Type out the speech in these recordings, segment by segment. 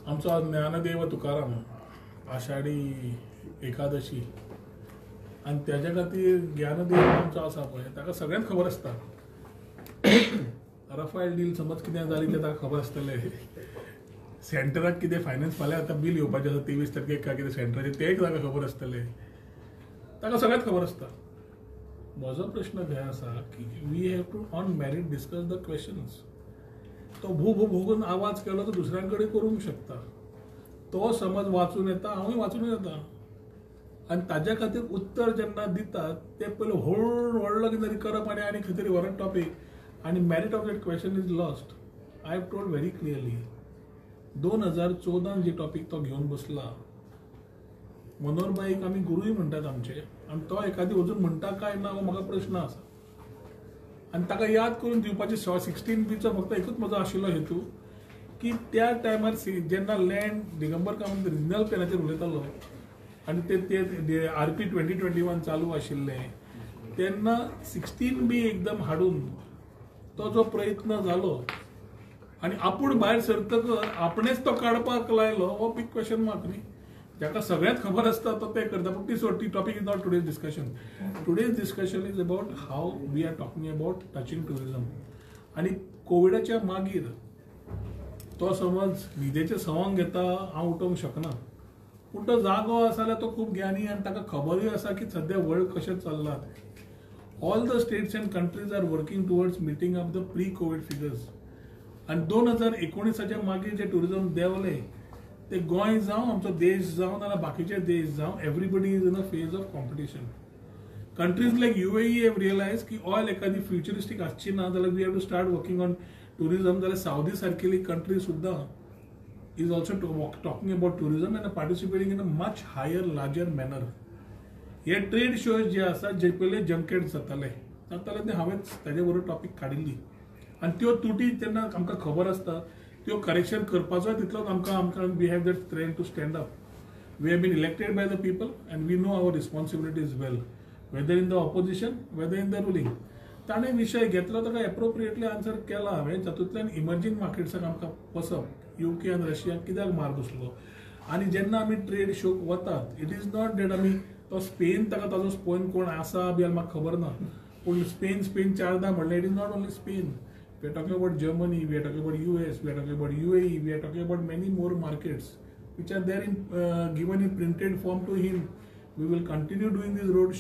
आमचो आज ज्ञानदेव तुकाराम आषाढी एकादशी आणि त्याच्या खातीर ज्ञानदेव आमचो आसा पळय ताका सगळ्यांक खबर आसता. रफायल डील समज कितें जाली तें ताका खबर आसतलें. सेंटराक कितें फायनान्स फाल्यां आतां बील येवपाचें आसा 23 तारखेक काय कितें सेंटराचें तेंय ताका खबर आसतलें. ताका सगळ्यांक खबर आसता. म्हजो प्रश्न हे आसा की we have to on merit discuss the questions. तो भू करून आवाज केलो तो दुसऱ्यां कडेन करूंक शकता. तो समज वाचून येता हांवूय वाचून येता आनी ताज्या खातीर उत्तर जेन्ना दितात ते पयलीं व्हडलो कितें तरी करप आनी खंय तरी व्हरप टॉपीक आनी merit of that question is lost. I have told very clearly 2014 जे टॉपीक तो घेवन बसला मनोहरबाईक आमी गुरूय म्हणटात आमचे आनी तो एखादी अजून म्हणटा काय ना हो म्हाका प्रश्न आसा. आनी ताका याद करून दिवपाचे 16B फक्त एकूच म्हजो आशिल्लो हेतू की त्या टायमार जेन्ना लँड दिगंबर कामत रिजनल प्लॅनाचेर उलयतालो आनी ते RP 2021 चालू आशिल्लें तेन्ना 16B एकदम हाडून तो जो प्रयत्न जालो आनी आपूण भायर सरतकच आपणेच तो काडपाक लायलो हो बिग क्वेश्चन मार्क न्ही. जाका सगळ्यांत खबर आसता तो ते करता पूण ती topic is not today's discussion. Today's discussion is about how we are talking about touching tourism. आनी कोविडाच्या मागीर तो समज न्हिदेचे सवंग घेता हांव उठोवंक शकना पूण तो जागो आसा जाल्यार तो खूब ज्ञानी आनी ताका खबरूय आसा की सद्या वर्ल्ड कशें चल्लां. All the states and countries are working towards meeting up the pre COVID figures. आनी 2019 मागीर जे टुरिझम देंवले ते गोंय जावं आमचो देश जावं नाल्यार बाकीचे देश जावं everybody is in a phase of competition. Countries like UAE have realise की ऑयल एखादी फ्युचरिस्टीक आसची ना जाल्यार we have to start working on tourism. जाल्यार सावदी सारकेली कंट्री सुद्दां is also talking about tourism and participating in a much higher larger manner. हे trade shows जे आसा जे पयले जंकेट जाताले ते हांवें ताजे बरोबर टॉपीक काडिल्ली आनी त्यो तुटी तेन्ना आमकां खबर आसता त्यो करेक्शन करपाचो तितलोच आमकां we have that strength to stand up. We have been elected by the people and we know our responsibilities well whether in the opposition whether in the ruling. ताणें विशय घेतलो ताका एप्रोप्रिएटली आन्सर केला हांवें. तातूंतल्यान इमर्जींग मार्केट्साक आमकां वचप UK आनी रशियाक कित्याक मार बसलो आनी जेन्ना आमी ट्रेड शोक वतात इट इज नॉट डेट आमी तो स्पेन ताका ताजो स्पोन कोण आसा बी म्हाका खबर ना पूण स्पेन 4दा म्हणलें it is not only Spain. We are talking about Germany, we are talking about US, we are talking about UAE, we are talking about many more markets which are there in given in printed form to him. We will continue doing these road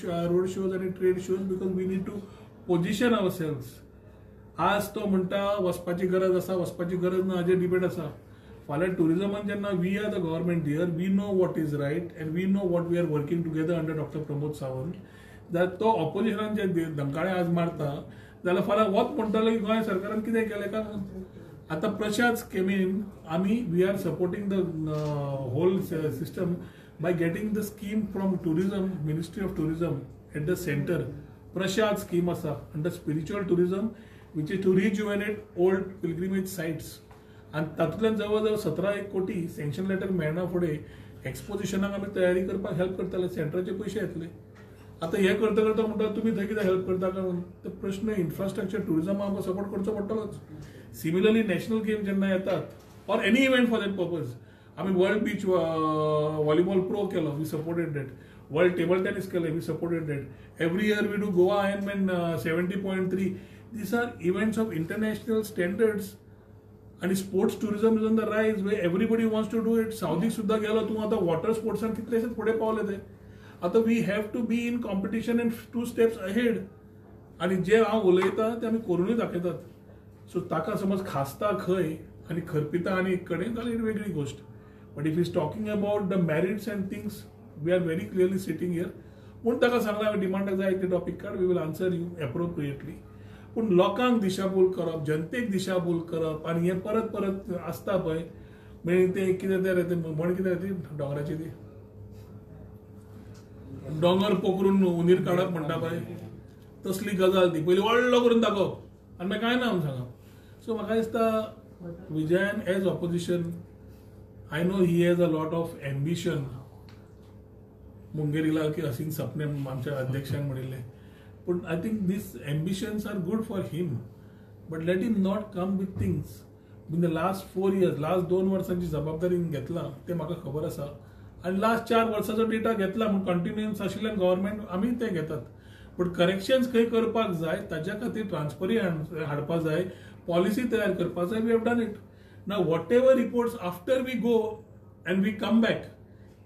shows and trade shows because we need to position ourselves. आज तो म्हणटा वचपाची गरज आसा वचपाची गरज ना हाजेर डिबेट आसा. फाल्यां टुरिझमान जेन्ना we are the government here we know what is right and we know what we are working together under doctor Pramod Sawant. जाल्यार तो ऑपोजिशनान जे धंकाळे आज मारता जाल्यार फाल्यां वच म्हणटलो की गोंय सरकारान कितें केलें काय. आतां प्रशाद स्किमीन आमी we are supporting the whole system by getting the scheme from tourism ministry of tourism at the centre. Prasad scheme आसा under spiritual tourism which is to rejuvenate old pilgrimage sites आनी तातूंतल्यान जवळ जवळ 17 कोटी सँक्शन लेटर मेळना फुडें एक्सपोजिशनाक आमी तयारी करपाक हेल्प करतले. सेंटराचे पयशे येतले. आता हे करता करता म्हणटा तुम्ही थंय कितें हेल्प करता काय म्हणून ते प्रश्न इन्फ्रास्ट्रक्चर टुरिझमाक आमकां सपोर्ट करचो पडटलोच. सिमिलरली नॅशनल गेम जेन्ना येतात or any event for that purpose आमी वर्ल्ड बीच व्हॉलीबॉल प्रो केलो we supported that. World table tennis केलें we supported that. Every year we do Goa Ironman 70.3. These are events of international standards आनी sports tourism is on the rise way everybody wants to do it. सावदीक सुद्दां गेलो तूं आतां water स्पोर्ट्सान कितलेशेच फुडें पावले ते. आता we have to be in competition and 2 steps ahead आनी जे हांव उलयतां ते आमी करूनय दाखयतात. सो ताका समज खासता खंय आनी खरपिता आनी एक कडेन जाल्यार वेगळी गोश्ट. But if is talking about the merits and things we are very clearly sitting here. पूण ताका सांगला डिमांडाक जाय ते टॉपीक काड we will answer you appropriately. पूण लोकांक दिशाभूल करप जनतेक दिशाभूल करप आनी हें परत परत आसता पळय म्हणजे ते कितें ते म्हण कितें ती दोंगराची ती डोंगर पोखरून उंदीर काडप म्हणटा पळय तसली गजाल ती पयलीं व्हडलो करून दाखोवप आनी मागीर कांय ना म्हणून सांगप. सो म्हाका दिसता विजयान as opposition I know he has a lot of ambition. Mungerilal ki haseen sapne आमच्या अध्यक्षान म्हणिल्लें पूण I think these ambitions are good for him but let him not come with things in the last 4 years, last 2 वर्सांची जबाबदारी घेतला ते म्हाका खबर आसा. आणि लास्ट 4 वर्सांचो डेटा घेतला म्हणून कंटिन्युअन्स आशिल्ल्यान गव्हर्नमेंट आमी ते घेतात. बट करेक्शन्स खंय करपाक जाय ताज्या खातीर ट्रान्सपरन्सी हाडपाक जाय, पॉलिसी तयार करपाक जाय. We have done it. Now whatever reports after we go and we come back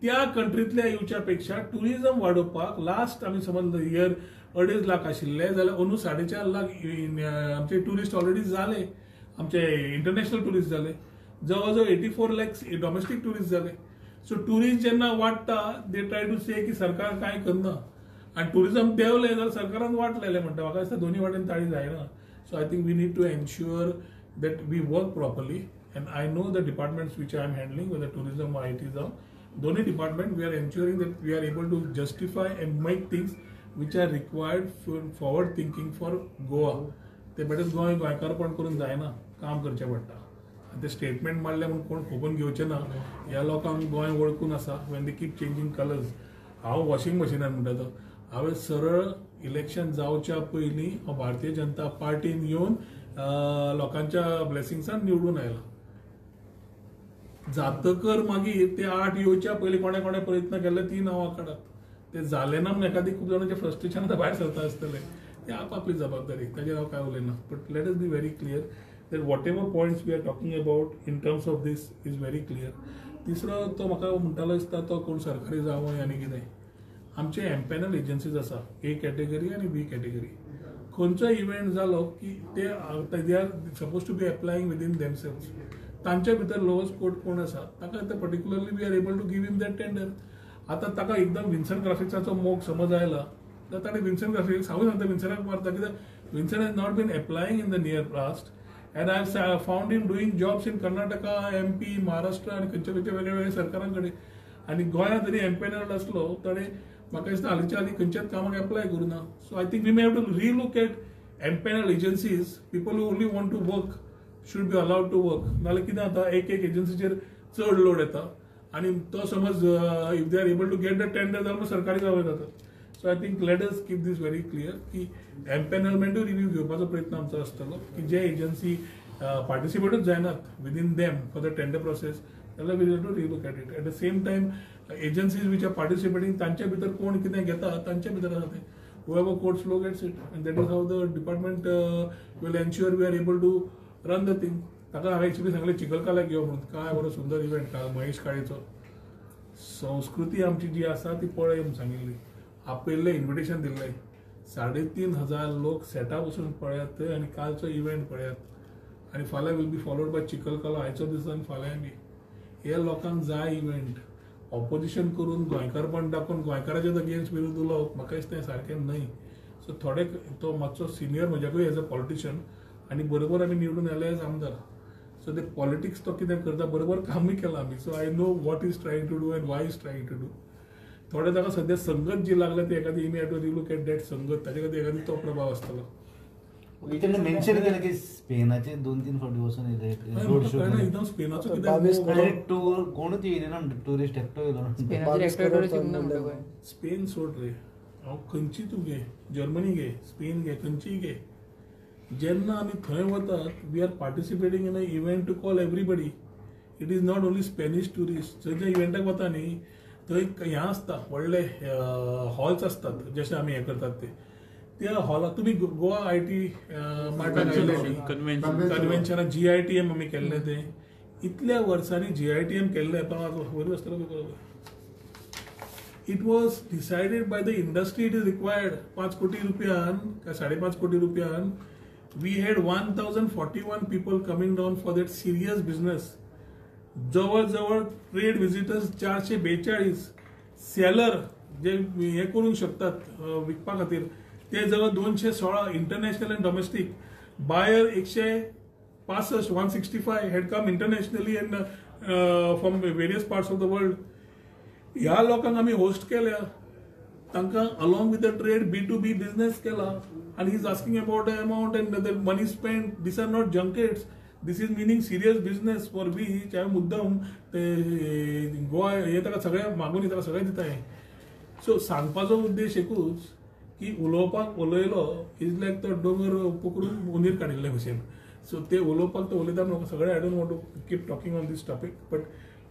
त्या कंट्रीतल्या येवच्या पेक्षा टुरिझम वाडोवपाक लास्ट आमी समज इयर 2.5 लाख आशिल्ले जाल्यार अंदू 4.5 लाख आमचे टुरिस्ट ऑलरेडी जाले, आमचे इंटरनॅशनल टुरिस्ट जाले, जवळजवळ 84 lakhs डोमेस्टीक टुरिस्ट जाले. सो टुरिस्ट जेन्ना वाडटा दे ट्राय टू से की सरकार कांय करना आणि टुरिझम देंवलें जाल्यार सरकारान वाट लायलें म्हणटा. म्हाका दिसता दोन्ही वाटेन ताळी जायना. So I think we need to ensure that we work properly, and I know the departments which I am handling, whether tourism or IT is Doni department, we are ensuring that we are able to justify and make things which are required for forward thinking for Goa. ते better गोंयकारपण करून जायना, काम करचें पडटा. ते statement मारले म्हणून कोण खोबून घेवचे ना. ह्या लोकांक गोंय वळखून आसा. When they keep changing colours. हांव वॉशिंग मशिनान म्हणटा तो हांवें सरळ इलेक्शन जावच्या पयलीं भारतीय जनता पार्टीन येवन लोकांच्या ब्लेसिंग्सान निवडून आयला. जातकर मागीर ते 8 येवच्या पयलीं कोणे कोणे प्रयत्न केले ती नांवां काडात. ते जाले ना म्हणून एखादी खूब जाणांचे फ्रस्ट्रेशन आतां भायर सरता आसतले. ते आपली जबाबदारी, ताजेर हांव काय उलयना. But let us be very clear that whatever points we are talking about in terms of this is very clear. तिसरो तो म्हाका म्हणटालो दिसता तो कोण सरकारी जावं आनी कितें. आमचे एम्पॅनल एजन्सीज आसा, ए कॅटेगरी आनी बी कॅटेगरी. खंयचो इव्हेंट जालो की ते they are supposed to be applying within themselves. तांच्या भितर लोअस्ट कोर्ट कोण आसा ताका ते particularly we are able to give him that tender. आतां ताका एकदम विन्सन ग्राफिक्साचो मोग समज आयला तर ताणें विन्सन ग्राफिक्स हांवूय सांगता विन्सनाक मारता कित्याक Winson has not been applying in the near past and I have found him doing jobs in Karnataka, MP, Maharashtra आनी खंयच्या खंयच्या वेगळ्या वेगळ्या सरकारां कडेन. आनी गोंयांत जरी एम्पॅनल्ड आसलो ताणें म्हाका दिसता हालींच्या हालीं खंयच्याच कामाक एप्लाय करूना. So I think we may have to relook at empanel agencies. People who only want to work should be allowed to work. नाल्यार कितें जाता एक एजन्सीचेर चड लोड येता आनी तो समज if they are able to get the tender जाल्यार सरकारी जावं जाता. So I think let us keep this very clear की एम्पॅनलमेंटूय रिव्यू घेवपाचो प्रयत्न आमचो आसतलो की जे एजन्सी पार्टिसिपेटूच जायनात within them for the tender process जाल्यार we have to relook at it. At the same time agencies which are participating तांच्या भितर कोण कितें घेता तांच्या भितर आसा तें whoever courts flow gets it, and that is how the department will ensure we are able to run the thing. ताका हांवें एक्चुअली सांगलें चिखलकाल्याक यो म्हणून. काय बरो सुंदर इव्हेंट काल महेश काळेचो. संस्कृती आमची जी आसा ती पळय म्हणून सांगिल्ली. आपयल्लें इन्विटेशन दिल्लें. 3,500 लोक सेटा बसून पळयात आनी कालचो इव्हेंट पळयात. आनी फाल्यां विल बी फॉलोड बाय चिखलकालो आयचो दीस आनी फाल्यां बी. हे लोकांक जाय इव्हेंट. ऑपोजिशन करून गोंयकारपण दाखोवन गोंयकाराचेच अगेन्स्ट विरोध उलोवप म्हाका दिसता हें सारकें न्हय. सो थोडे तो मातसो सिनियर म्हज्याकूय एज अ पॉलिटिशियन आनी बरोबर आमी निवडून आयले एज आमदार. सो ते पॉलिटिक्स तो कितें करता बरोबर कामूय केलां आमी. So I know what is trying to do and why is trying to do. थोडे ताका सद्या संगत जी लागल्या ती एखादी इमी have to relook at that संगत ताचे खातीर एखादी तो प्रभाव आसतलो. मेन्शन केलं की स्पेनाचे 2-3 फावटी वचून येले एकदम स्पेनाचो कितें टूर कोणूच येयले ना टुरिस्ट एकटो येयलो. स्पेन सोड रे. हांव खंयची तूं घे, जर्मनी घे, स्पेन घे, खंयचीय घे. जेन्ना आमी थंय वतात we are participating in a event to call everybody. It is not only Spanish tourist. थंय जे इव्हेंटाक वता न्ही थंय हें आसता व्हडले हॉल्स आसतात जशे आमी हें करतात ते. त्या हॉलाक तुमी गोवा IT कन्व्हेन्शनाक GITM आमी केल्लें तें. इतल्या वर्सांनी GITM केल्लें बरी आसतलो. It was decided by the industry. It is required 5 कोटी रुपयान काय 5.5 कोटी रुपयान. We had 1041 people coming down for that serious business. जवळ जवळ ट्रेड विजिटर्स 442. सेलर जे हे करूंक शकतात विकपा खातीर ते जवळ 216. International and domestic. Buyer 165 165 had come internationally and from various parts of the world. ह्या लोकांक आमी होस्ट केल्या. तांकां along with the trade B2B business केला. आनी he is asking about the amount and the money spend. These are not junkets. This is meaning serious business for beach. हांवें मुद्दम ते गोवा हे ताका सगळें मागून ताका सगळें दिता हें. सो सांगपाचो उद्देश एकूच की उलोवपाक उलयलो इज लायक तो दोंगर पकडून उंदीर काडिल्ले भशेन. सो ते उलोवपाक तर उलयता न्हू सगळे I don't want to keep talking on this topic but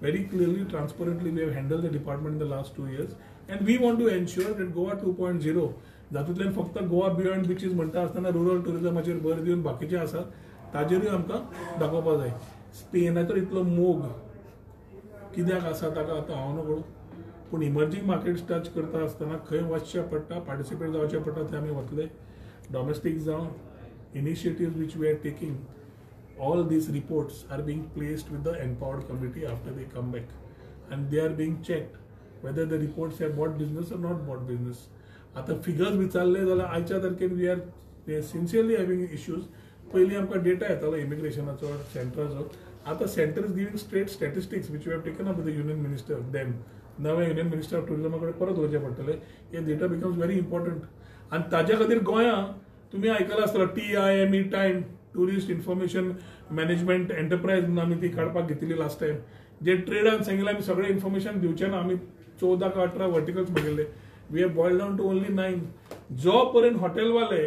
very clearly, transparently, we have handled the department in the last 2 years, and we want to ensure that Goa 2.0, जातूंतल्यान फक्त गोवा बियॉन्ड बिचीस म्हणटा आसतना rural टुरिजमाचेर भर दिवन बाकीचे आसात ताजेरूय आमकां दाखोवपा जाय. स्पेनाचो इतलो मोग कित्याक आसा ताका आतां हांव नकळो, पूण इमर्जींग मार्केट्स टच करता आसतना खंय वचचें पडटा, पार्टिसिपेट जावचें पडटा थंय आमी वतले. डॉमेस्टीक जावं initiatives which we are taking, all these reports are being placed with the empowered committee after they come back, and they are being checked whether the reports have bought business or not bought business. आता figures विचारले जाल्यार आयच्या तारखेन we are sincerely having issues. पयलीं आमकां data येतालो इमिग्रेशनाचो सेंटराचो, आतां centre is giving straight statistics which we have taken up with the union minister. Then नवे युनियन मिनिस्टर ऑफ टुरिजमा कडेन परत वचचें पडटलें. हे डेटा बिकम्स व्हेरी इम्पॉर्टंट, आनी ताज्या खातीर गोंयांत तुमी आयकलां आसतलो TIME time tourist information management enterprise म्हणून आमी ती काडपाक घेतिल्ली लास्ट टायम. जे ट्रेडान सांगिल्लें आमी सगळें इन्फॉर्मेशन दिवचें ना, आमी 14 का 18 वर्टिकल्स मागिल्ले. We have boiled down to only 9. जो पर्यंत हॉटेलवाले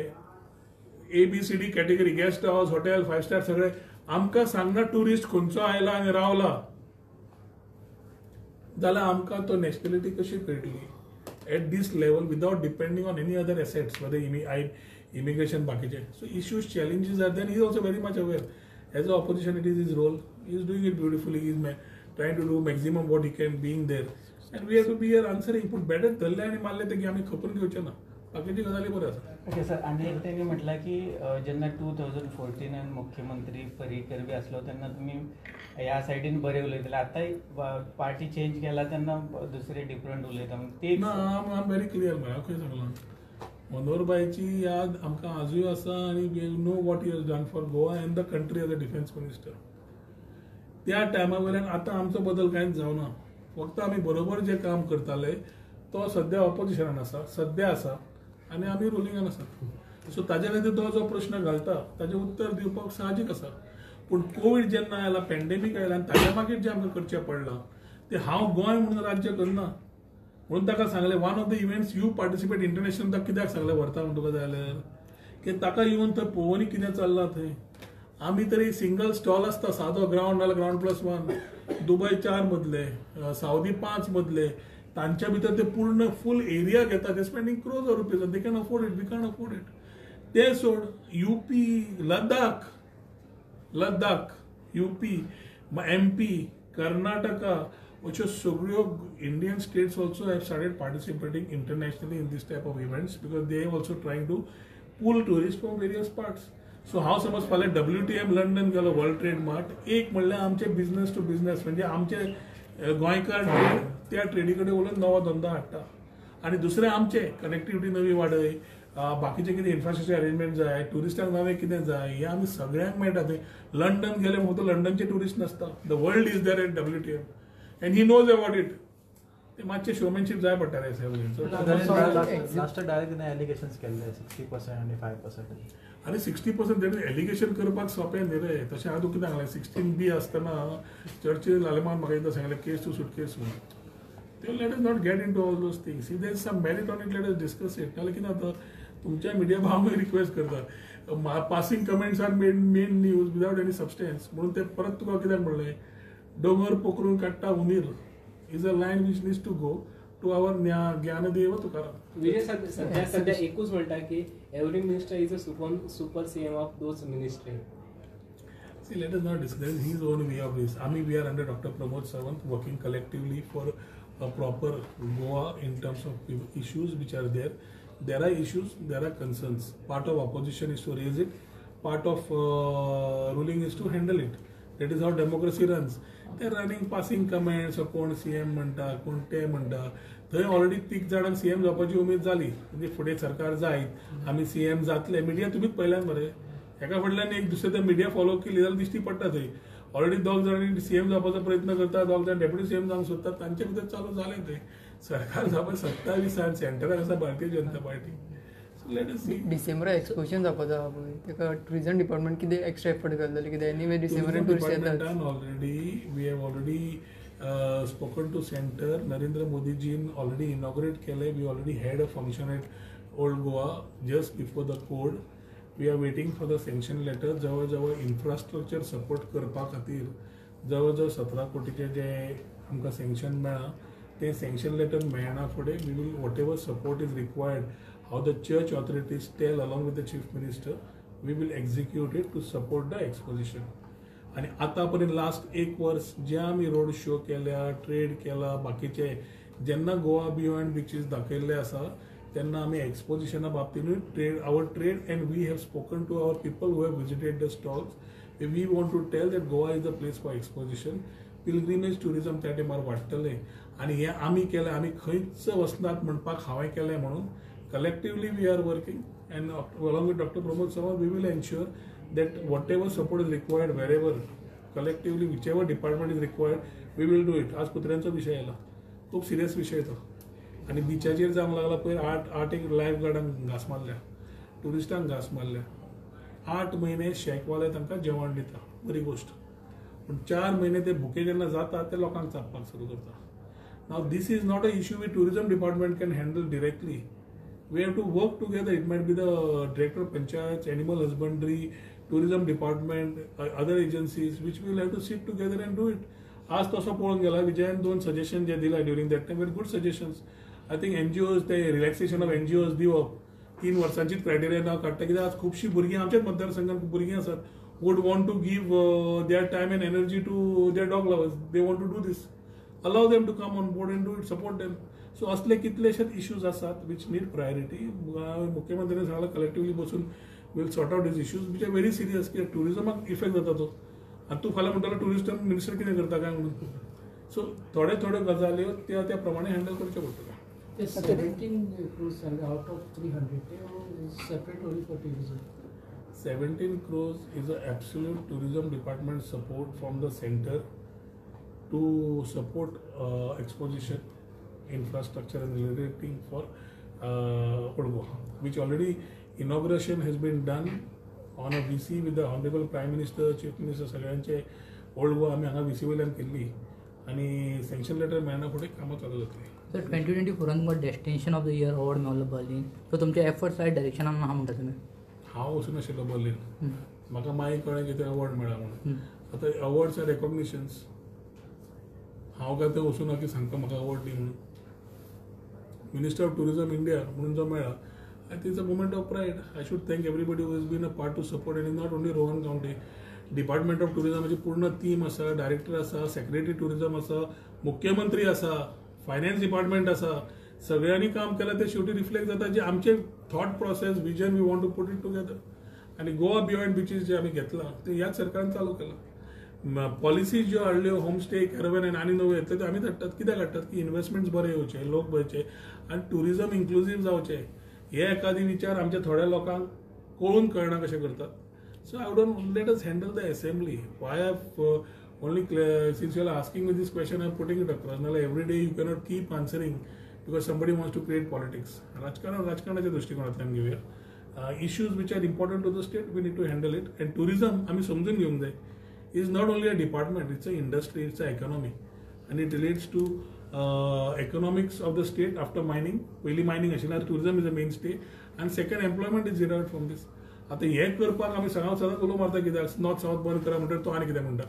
ABCD category guest house hotel 5 star सगळे आमकां सांगना टुरिस्ट खंयचो आयला आनी रावला जाल्यार आमकां तो नॅशनॅलिटी कशी कळटली at this level without depending on any other assets whether immigration बाकीचे. So issues, challenges are there. He is also very much aware. As an opposition, it is his role. He is doing it beautifully. He is trying to do maximum what he can being there. And we have to be here answering. But better धरले आणि मारले तर की आम्ही खपून घेवचे ना. बाकीची गजाली बऱ्यो आसा. ओके सर, आणि एक त्यांनी म्हटलं की जेन्ना 2014 मुख्यमंत्री पर्रीकर बी असलो तेन्ना तुम्ही ह्या सायडीन बरे उलयताले. आतां पार्टी चेंज केला तेन्ना दुसरे डिफरंट उलयता. ते ना आय एम व्हेरी क्लियर म्हळ्यार खंय सांगलां मनोहरबाईची याद आमकां आजूय आसा आनी we know what he has done for Goa and the country as a defence minister. त्या टायमा वयल्यान आतां आमचो बदल कांयच जावना. फक्त आमी बरोबर जे काम करताले तो सद्या ऑपोजिशनान आसा, सद्या आसा आनी आमी रुलिंगान आसात. सो ताजे खातीर तो जो प्रश्न घालता ताजें उत्तर दिवपाक साहजीक आसा. पूण कोवीड जेन्ना आयला, पॅन्डेमीक आयला आनी ताच्या मागीर जें आमकां करचें पडलां तें हांव गोंय म्हणून राज्य करना म्हणून ताका सांगलें one of the events you participate international. ताका कित्याक सांगलें व्हरता म्हणून तुका जाय जाल्यार की ताका येवन थंय पळोवनी कितें चल्लां थंय. आमी तरी सिंगल स्टॉल आसता, सादो ग्राउंड नाल्यार ग्राउंड+1, दुबय 4 मजले, सावदी 5 मजले, तांच्या भितर ते पूर्ण फूल एरिया घेता. ते spending crores of rupees. They can afford it, we can afford it. ते सोड UP, Ladakh, UP, MP, Karnataka, which are सगळ्यो Indian states also have started participating internationally in this type of events because they are also trying to pull tourists from various parts. So हांव समज फाल्यां WTM London गेलो, world trade mart, एक म्हणल्यार आमचे business to business म्हणजे आमचे गोंयकार त्या ट्रेडी कडेन उलोवन नवो धंदो हाडटा आनी दुसरे आमचे कनेक्टिविटी नवी वाडय, बाकीचे कितें इन्फ्रास्ट्रक्चर अरेंजमेंट जाय, टुरिस्टांक नवें कितें जाय हें आमी सगळ्यांक मेळटा. थंय लंडन गेले फक्त लंडनचे टुरिस्ट नासता. The world is there at WTM. And he knows about it. ते मातशे शोमॅनशिप जाय पडटा रे सगळें. लास्ट डायरेक्ट एलिगेशन्स केल्ले 60% आणि 5%. आनी 60% एलिगेशन करपाक सोंपें न्ही रे. तशें हांव तुका कितें सांगलें 16B आसतना चर्चील आलेमान म्हाका एकदां सांगलें केस टू सुटकेस म्हणून. ते let us not get in to all those things. See there is some merit on it, let us discuss it. नाल्यार कितें जाता तुमच्या मिडिया भावांक रिक्वेस्ट करता passing comments are main news without any substance म्हणून ते परत तुका कित्याक म्हणलें डोंगर पोखरून काडटा उंदीर is a lion which needs to go to our Dnyandev Tukaram. Vijay सध्या एकूच म्हणटा की every minister is a super CM of those ministry. See, let us not discuss his own way of this. We are under Dr. Pramod Sawant working collectively for a proper Goa in terms of issues which are there. There are issues, there are concerns. Part of opposition is to raise it, part of ruling is to handle it. That is how democracy runs. They are running passing comments कोण CM म्हणटा कोण ते म्हणटा. थंय already 3 जाणांक CM जावपाची उमेद जाली म्हणजे फुडें सरकार जायत आमी CM जातले. मिडिया तुमीच पळयल्यान मरे. एका फाटल्यान एक दुसरे ते मिडिया फॉलो केली जाल्यार दिश्टी पडटा थंय ऑलरेडी 2 जाणांनी CM जावपाचो प्रयत्न करता, 2 जाण डेप्युटी CM जावंक सोदतात. तांचे भितर चालू जालें थंय. सरकार जावपा 27 सेंटराक आसा भारतीय जनता पार्टी. डिसेंबर एक्सपोजन जावपाचो आहा पळय तेका टुरिझम डिपार्टमेंट कितें एक्स्ट्रा एफर्ट घालतले कित्याक एनीवे डिसेंबरान टुरिस्ट येतात. Already we have already spoken to centre. Narendra मोदीजीन ऑलरेडी इनॉग्रेट केले. We already had a function at old Goa just before the code we are waiting for the sanction letter. जवळ जवळ infrastructure support करपा खातीर जवळ जवळ 17 कोटीचे जे आमकां सँक्शन मेळ्ळा ते सँक्शन लेटर मेळना फुडें we will whatever support is required how the church authorities tell along with the chief minister we will execute it to support the exposition. आणि आतापर्यंत लास्ट 1 वर्स जे आमी रोड शो केल्या, ट्रेड केला, बाकीचे जेन्ना गोवा बियॉन्ड बिचीस दाखयल्ले आसा तेन्ना आमी एक्सपोजिशना बाबतींतूय trade and we have spoken to our people who have visited the stalls. We want to tell that Goa is the place for exposition. Pilgrimage tourism त्या टायमार वाडटले आनी हे आमी केलें, आमी खंयच वचनात म्हणपाक हांवें केलें म्हणून collectively we are working and along with doctor Pramod Sawant we will ensure that whatever support is required wherever collectively whichever department is required we will do it. आज कुत्र्यांचा विषय आला, खूप सिरियस विषय तो आणि बिचाचेर जावंक लागला पळय 8 एक लायफ गार्डांक घास मारल्या, टुरिस्टांक घास मारल्या. 8 महिने शेकवाले तांकां जेवण दिता, बरी गोष्ट. पूण 4 महिने ते भुके जेन्ना जाता ते लोकांक चापपाक सुरू करता. Now this is not a issue with tourism department can handle directly. We have to work together. It might be the director of Panchayats, animal husbandry, tourism department, other agencies, which we will have to sit together and do it. आज तसो पळोवंक गेला विजयान 2 suggestion जे दिला during that time very good suggestions. I think NGOs ते relaxation of NGOs दिवप 3 वर्सांचीच criteria नाव काडटा कित्याक आज खुबशीं भुरगीं आमच्याच मतदारसंघात भुरगीं आसात would want to give their time and energy to their dog lovers. They want to do this. allow them to come on board and do it, support them. So असले कितलेशेच इश्यूज आसात विच नीड प्रायोरिटी. मुख्यमंत्र्यांनी सांगला collectively बसून will sort out this issues which are very serious की टुरिजमाक effect जाता तो. आनी तूं फाल्यां म्हणटालो टुरिस्ट मिनिस्टर कितें करता काय म्हणून. सो थोड्यो थोड्यो गजाल्यो त्या प्रमाणे हँडल करच्यो पडटल्यो. The 17 crores and out of 300, they are separate only for tourism. 17 crores is an absolute tourism department support from the center to support exposition, infrastructure and relating for Old Goa, which already inauguration has been done on a VC with the Honorable Prime Minister, Chief Minister सगळ्यांचे old Goa आमी हांगा VC वयल्यान केल्ली आनी sanction letter मेळना फुडें कामां चालू जातली. सर 2024 तुमकां destination of the year award मेळ्ळो बर्लिन. सो तुमचे एफर्ट्स रायट डायरेक्शनान आहा म्हणटा तुमी. हांव वचून आशिल्लो बर्लिन, म्हाका मागीर कळ्ळें की ते अवॉर्ड मेळ्ळा म्हणून. आतां अवॉर्ड्स आर रेकॉग्निशन्स. हांव काय ते वचून की सांगता म्हाका अवॉर्ड दी म्हणून. मिनिस्टर ऑफ टुरिजम इंडिया म्हणून जो मेळ्ळा I think it's a moment of pride. I should thank everybody who is been a part to support and not only Rohan Khaunte. Department of टुरिजमाची पूर्ण टीम आसा, डायरेक्टर आसा, सेक्रेटरी टुरिजम आसा, मुख्यमंत्री आसा, फायनान्स डिपार्टमेंट आसा. सगळ्यांनी काम केलं ते शेवटी रिफ्लेक्ट जाता जे आमचे thought process vision we want to put it together. आणि गोवा बियॉन्ड बिचीस जे आम्ही घेतला ते ह्याच सरकारान चालू केला. पॉलिसीज ज्यो हाडल्यो होमस्टे कॅरवेन आनी नवे येतले ते आमी धाडटात. कित्याक हाडटात की इन्व्हेस्टमेंट्स बरे येवचे, लोक बरेचे आनी टुरिजम इन्क्लुझीव जावचे. हे एखादी विचार आमच्या थोड्या लोकांक कळून कळना कशें करतात. So I don't let us handle the assembly. Why have only since you are asking me this question I am putting it across. नाल्यार every day you cannot keep answering because somebody wants to create politics. राजकारणाच्या दृष्टिकोनांतल्यान घेवया. Issues which are important to the state we need to handle it. And tourism आमी समजून घेवंक जाय is not only a department, it's an industry, it's an economy, and it relates to economics of the state after mining. पहिली mining आशिल्ली, आता tourism is a mainstay, and second employment is derived from this. आता हे करपाक आमी सदांच उलो मारता कित्याक नॉर्थ साउथ बंद करा म्हणटा तो आनी कितें म्हणटा.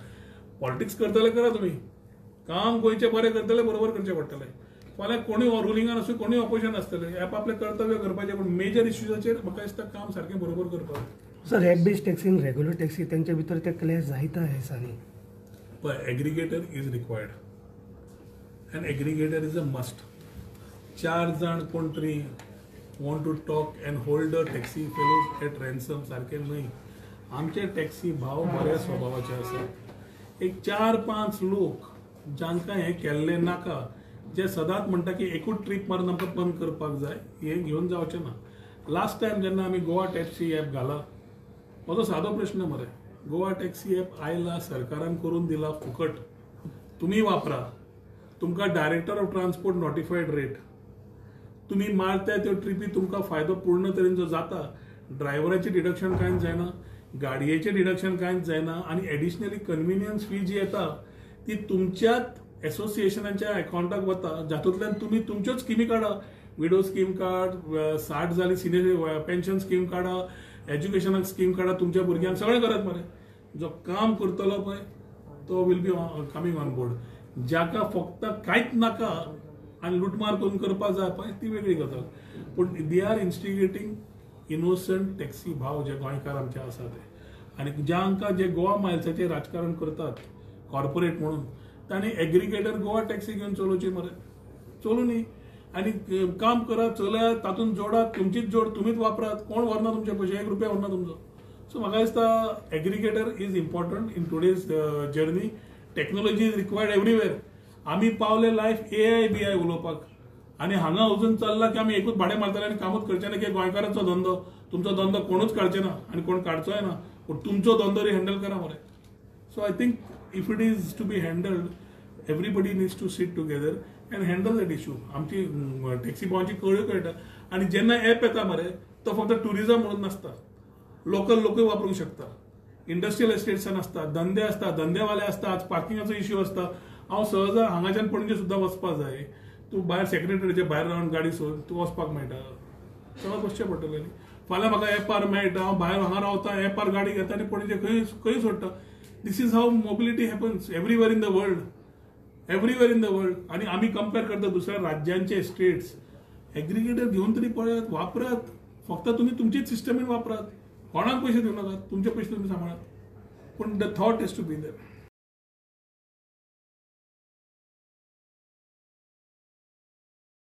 पॉलिटिक्स करतले करा तुमी, काम गोंयचे बरें करतले बरोबर करचें पडटलें. फाल्यां कोणूय रुलिंगान आसूं कोणूय ऑपोजिशन आसतलें. आपलें कर्तव्य करपाचें पूण मेजर इश्यूजाचेर म्हाका दिसता काम सारकें बरोबर करपाक. सर ॲप बेस्ड टॅक्सी आणि रेग्युलर टॅक्सी त्यांच्या भितर त्या क्लॅश जायता आहे सानी. But aggregator is required. An aggregator is a must. 4 जण कोण तरी want to talk and hold the taxi fellows at ransom सारखे नाही. आमचे टॅक्सी भाव बऱ्या स्वभावाचे आसात. एक 4-5 लोक जांकां हें केल्लें नाका, जे सदांच म्हणटा की एकूच ट्रीप मारून आमकां बंद करपाक जाय, हें घेवन जावचें ना. लास्ट टायम जेन्ना आमी गोवा टॅक्सी ॲप घाला, म्हजो सादो प्रश्न मरे. गोवा टॅक्सी ॲप आयला, सरकारान करून दिला फुकट. तुम्ही वापरा. तुमकां director of transport notified rate. तुम्ही मारता त्यो ट्रिपी तुमकां फायदो पूर्ण तरेन जो जाता. ड्रायव्हराचे डिडक्शन कांयच जायना, गाडयेचे डिडक्शन कांयच जायना आणि एडिशनली कन्व्हिनियन्स फी जी येता ती तुमच्याच एसोसिएशनाच्या अकाउंटाक वता, जातूंतल्यान तुम्ही तुमच्योच स्किमी काढा. विडो स्कीम काढ, 60 जाली सिनियर पेन्शन स्कीम काढा, एज्युकेशनाक स्कीम काढा तुमच्या भुरग्यांक सगळें करात मरे. जो काम करतलो पळय तो will be coming on board. ज्याका फक्त कांयच नाका आनी लुटमार करून करपाक जाय पळय ती वेगळी गजाल. पूण दे आर इन्स्टिगेटींग इनोसंट टॅक्सी भाव जे गोंयकार आमचे आसा ते, आनी ज्यांका जे गोवा मायल्साचेर राजकारण करतात कॉर्पोरेट म्हणून तांणी एग्रिगेटर गोवा टॅक्सी घेवन चलोवची मरे. चलू न्ही आनी काम करात चलयात तातूंत जोडात तुमचीच जोड तुमीच वापरात. कोण व्हरना तुमचे पयशे, 1 रुपया व्हरना तुमचो. सो म्हाका दिसता aggregator is important in today's journey. Technology is required everywhere. आमी पावले लायफ AI BI उलोवपाक आनी हांगा अजून चल्ला की आमी एकूच भाडें मारतले आनी कामूच करचे ना की गोंयकारांचो धंदो. तुमचो धंदो कोणूच काडचे ना आनी कोण काडचोय ना, पूण तुमचो धंदो हँडल करा मरे. So I think if it is to be handled everybody needs to sit together and handle that issue. आमची टॅक्सी भावांची कळ्यो कळटा. आनी जेन्ना ॲप येता मरे तो फक्त टुरिझम म्हणून नासता, लोकल लोकूय वापरूंक शकता. इंडस्ट्रियल एस्टेट्सान आसता, धंदे आसता, धंदेवाले आसता, आज पार्किंगाचो इश्यू आसता. हांव सहज हांगाच्यान पणजे सुद्दां वचपाक जाय, तूं भायर सेक्रेटरीचे भायर रावन गाडी सोद तूं वचपाक मेळटा. चलत वचचें पडटलें न्ही. फाल्यां म्हाका एपार मेळटा, हांव भायर हांगा रावता, एपार गाडी घेता आनी पणजे खंय सोडटा. This is how mobility happens everywhere in the world. Everywhere in the world. आनी आमी कंपेर करता दुसऱ्या राज्यांचे स्टेट्स. एग्रिगेटर घेवन तरी पळयात, वापरात. फक्त तुमी तुमचीच सिस्टमीन वापरात. कोणाक पयशे दिवं नाकात, तुमचे पयशे तुमी सांबाळात. पूण the thought is to be there.